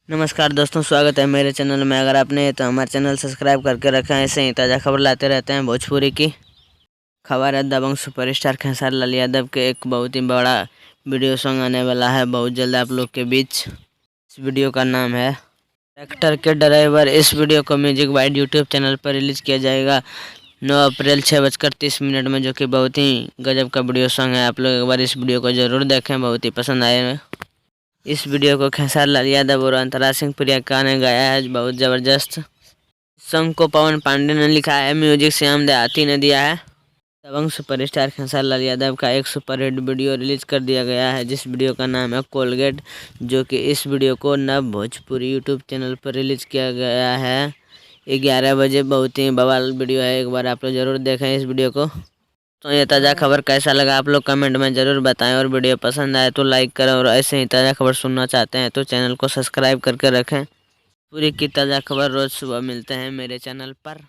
नमस्कार दोस्तों, स्वागत है मेरे चैनल में। अगर आपने तो हमारे चैनल सब्सक्राइब करके रखा है। ऐसे ही ताज़ा खबर लाते रहते हैं भोजपुरी की। खबर है दबंग सुपरस्टार खेसारी लाल यादव के एक बहुत ही बड़ा वीडियो सॉन्ग आने वाला है बहुत जल्द आप लोग के बीच। इस वीडियो का नाम है ट्रैक्टर के ड्राइवर। इस वीडियो को म्यूजिक बाइट यूट्यूब चैनल पर रिलीज़ किया जाएगा 9 अप्रैल 6:30 में, जो कि बहुत ही गजब का वीडियो सॉन्ग है। आप लोग एक बार इस वीडियो को ज़रूर देखें, बहुत ही पसंद आए। इस वीडियो को खेसारी लाल यादव और अंतरा सिंह प्रियंका ने गाया है, बहुत ज़बरदस्त। सॉन्ग को पवन पांडे ने लिखा है, म्यूजिक श्याम देहाती ने दिया है। दबंग सुपरस्टार खेसारी लाल यादव का एक सुपरहिट वीडियो रिलीज कर दिया गया है, जिस वीडियो का नाम है कोलगेट, जो कि इस वीडियो को नव भोजपुरी यूट्यूब चैनल पर रिलीज किया गया है 11 बजे। बहुत ही बवाल वीडियो है, एक बार आप लोग ज़रूर देखें इस वीडियो को। तो ये ताज़ा खबर कैसा लगा आप लोग कमेंट में ज़रूर बताएं, और वीडियो पसंद आए तो लाइक करें, और ऐसे ही ताज़ा खबर सुनना चाहते हैं तो चैनल को सब्सक्राइब करके रखें। पूरी की ताज़ा खबर रोज़ सुबह मिलते हैं मेरे चैनल पर।